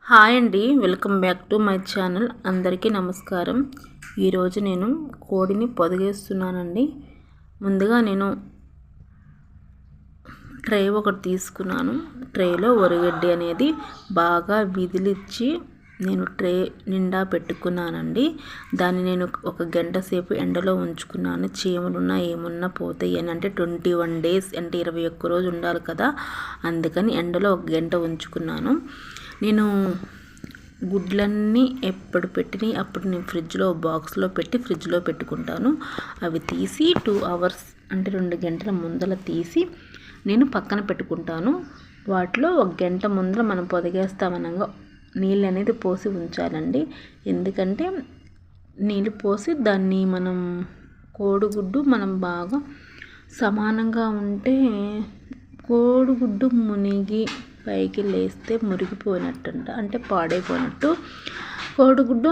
Hi అండి, welcome back to my channel. అందరికీ నమస్కారం. ఈరోజు నేను కోడిని పొదిగేస్తున్నానండి. ముందుగా నేను ట్రే ఒకటి తీసుకున్నాను. ట్రేలో వరిగడ్డి అనేది బాగా విదిలిచ్చి నేను ట్రే నిండా పెట్టుకున్నానండి. దాన్ని నేను ఒక గంట సేపు ఎండలో ఉంచుకున్నాను. చీమలున్నా ఏమున్నా పోతాయి అని, అంటే 21 days అంటే 21 రోజు ఉండాలి కదా, అందుకని ఎండలో ఒక గంట ఉంచుకున్నాను. నేను గుడ్లన్నీ ఎప్పుడు పెట్టినాయి అప్పుడు నేను ఫ్రిడ్జ్లో బాక్స్లో పెట్టి ఫ్రిడ్జ్లో పెట్టుకుంటాను. అవి తీసి 2 hours అంటే 2 గంటల ముందల తీసి నేను పక్కన పెట్టుకుంటాను. వాటిలో ఒక గంట ముందర మనం పొదిగేస్తామనగా నీళ్ళు అనేది పోసి ఉంచాలండి. ఎందుకంటే నీళ్ళు పోసి దాన్ని మనం కోడిగుడ్డు మనం బాగా సమానంగా ఉంటే కోడిగుడ్డు మునిగి పైకి లేస్తే మురిగిపోయినట్టు, అంటే పాడైపోయినట్టు. కోడిగుడ్డు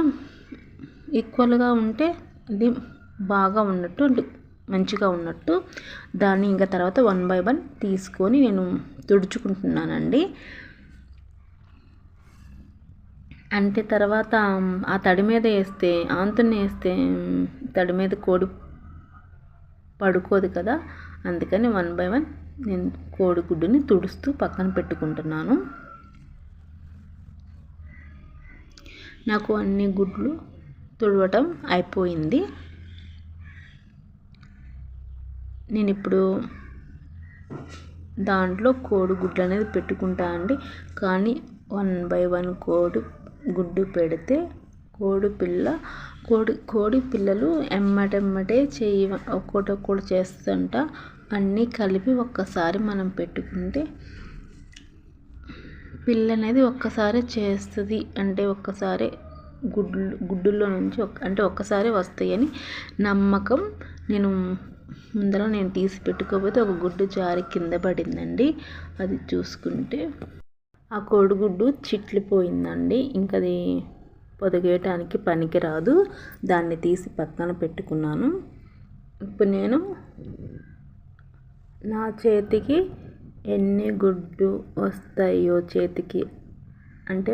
ఈక్వల్గా ఉంటే అది బాగా ఉన్నట్టు, అంటే మంచిగా ఉన్నట్టు. దాన్ని ఇంకా తర్వాత 1 by 1 తీసుకొని నేను తుడుచుకుంటున్నానండి. అంటే తర్వాత ఆ తడి మీద వేస్తే ఆంతుని వేస్తే తడి మీద కోడి పడుకోదు కదా, అందుకని 1 by 1 నేను కోడిగుడ్డుని తుడుస్తూ పక్కన పెట్టుకుంటున్నాను. నాకు అన్ని గుడ్లు తుడవటం అయిపోయింది. నేను ఇప్పుడు దాంట్లో కోడిగుడ్లు అనేది పెట్టుకుంటా అండి. కానీ 1 by 1 కోడి గుడ్డు పెడితే కోడి పిల్లలు ఎమ్మటెమ్మటే చెయ్యి ఒక్కొక్కటి చేస్తుంట. అన్నీ కలిపి ఒక్కసారి మనం పెట్టుకుంటే పిల్ల అనేది ఒక్కసారి చేస్తుంది, అంటే ఒక్కసారి గుడ్డుల్లో నుంచి అంటే ఒక్కసారి వస్తాయని నమ్మకం. నేను ముందర తీసి పెట్టుకోకపోతే ఒక గుడ్డు జారి కింద పడిందండి. అది చూసుకుంటే ఆ కోడిగుడ్డు చిట్లిపోయిందండి. ఇంకా అది పొదిగేయటానికి పనికి రాదు. దాన్ని తీసి పక్కన పెట్టుకున్నాను. ఇప్పుడు నేను నా చేతికి ఎన్ని గుడ్డు వస్తాయో చేతికి, అంటే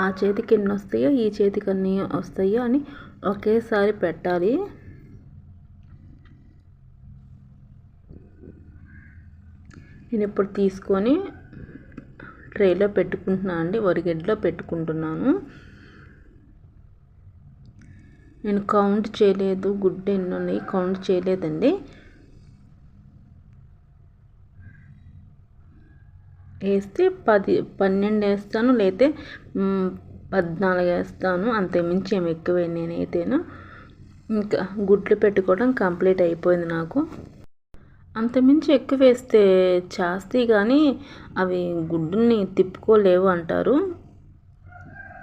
ఆ చేతికి ఎన్ని వస్తాయో ఈ చేతికి అన్ని వస్తాయో అని ఒకేసారి పెట్టాలి. నేను ఇప్పుడు తీసుకొని ట్రేలో పెట్టుకుంటున్నాను అండి, వరిగడ్డలో పెట్టుకుంటున్నాను. నేను కౌంట్ చేయలేదు, గుడ్డు ఎన్ని ఉన్నాయి కౌంట్ చేయలేదండి. వేస్తే 12 వేస్తాను, లేతే 14 వేస్తాను. అంతకుమించి ఏమి ఎక్కువ నేనైతేను. ఇంకా గుడ్లు పెట్టుకోవడం కంప్లీట్ అయిపోయింది నాకు. అంతమించి ఎక్కువ వేస్తే చేస్తాయి కానీ అవి గుడ్డుని తిప్పుకోలేవు అంటారు.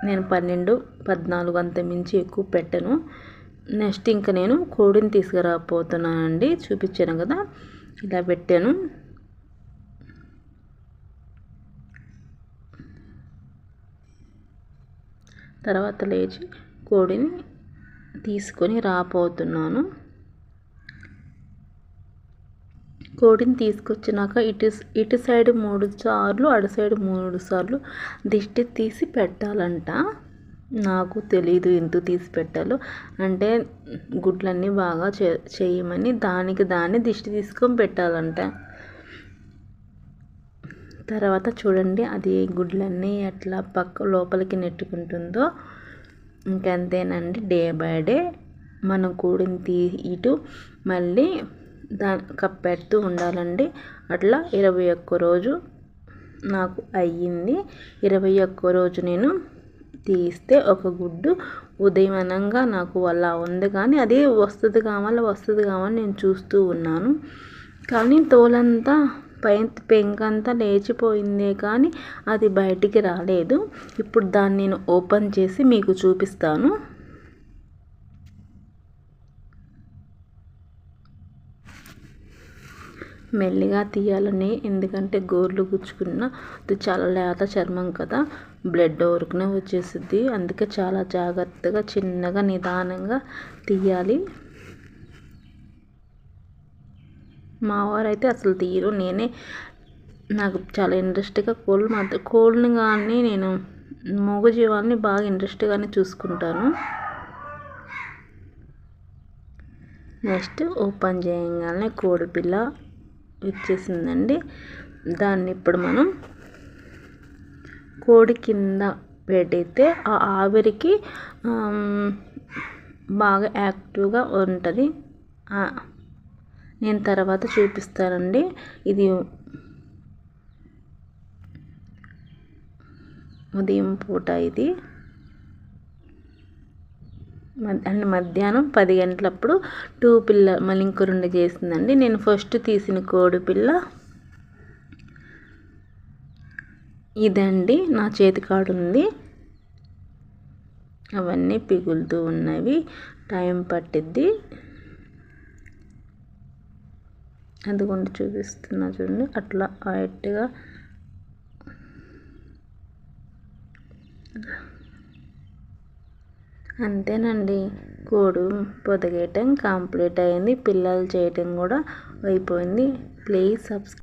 నేను 12, 14 అంతమించి ఎక్కువ పెట్టను. నెక్స్ట్ ఇంకా నేను కోడిని తీసుకురాపోతున్నానండి. చూపించాను కదా, ఇలా పెట్టాను. తర్వాత లేచి కోడిని తీసుకొని రాపోతున్నాను. కోడిని తీసుకొచ్చినాక ఇటు సైడ్ 3 సార్లు అటు సైడ్ 3 సార్లు దిష్టి తీసి పెట్టాలంట. నాకు తెలీదు ఎందుకు తీసి పెట్టాలో, అంటే గుడ్లన్నీ బాగా చేయమని దాన్ని దిష్టి తీసుకొని పెట్టాలంట. తర్వాత చూడండి అది గుడ్లన్నీ ఎట్లా లోపలికి నెట్టుకుంటుందో. ఇంకంతేనండి, డే బై డే మనం కోడిని ఇటు మళ్ళీ కప్పెడుతూ ఉండాలండి. అట్లా 21 రోజు నాకు అయ్యింది. 21 రోజు నేను తీస్తే ఒక గుడ్డు ఉదయం అనంగా నాకు అలా ఉంది. కానీ అదే వస్తుంది కావాలి నేను చూస్తూ ఉన్నాను. కానీ తోలంతా పెంకంతా లేచిపోయిందే కానీ అది బయటికి రాలేదు. ఇప్పుడు దాన్ని నేను ఓపెన్ చేసి మీకు చూపిస్తాను. మెల్లిగా తీయాలని, ఎందుకంటే గోర్లు గుచ్చుకున్న అది చాలా లేత చర్మం కదా, బ్లడ్ ఊరుకునే వచ్చేసిద్ది. అందుకే చాలా జాగ్రత్తగా చిన్నగా నిదానంగా తీయాలి. మా వారైతే అసలు తీయరు, నేనే నాకు చాలా ఇంట్రెస్ట్గా కోళ్ళని కానీ నేను మూగజీవాలని బాగా ఇంట్రెస్ట్గానే చూసుకుంటాను. నెక్స్ట్ ఓపెన్ చేయగానే కోడిపిల్ల వచ్చేసిందండి. దాన్ని ఇప్పుడు మనం కోడి కింద పెడితే ఆ ఆవిరికి బాగా యాక్టివ్గా ఉంటుంది. నేను తర్వాత చూపిస్తానండి. ఇది ఉదయం పూట, ఇది మధ్యాహ్నం 10 గంటలప్పుడు 2 పిల్ల మళ్ళీ ఇంకో 2 చేసిందండి. నేను ఫస్ట్ తీసిన కోడి పిల్ల ఇదండి, నా చేతి కాడు ఉంది. అవన్నీ పిగులుతూ ఉన్నవి, టైం పట్టిద్ది. అందుകൊണ്ട് చూపిస్తున్నా చూడండి, అట్లా వైట్గా. అంతేనండి, కోడి పొదిగేయటం కంప్లీట్ అయింది. పిల్లలు చేయటం కూడా అయిపోయింది. Please subscribe.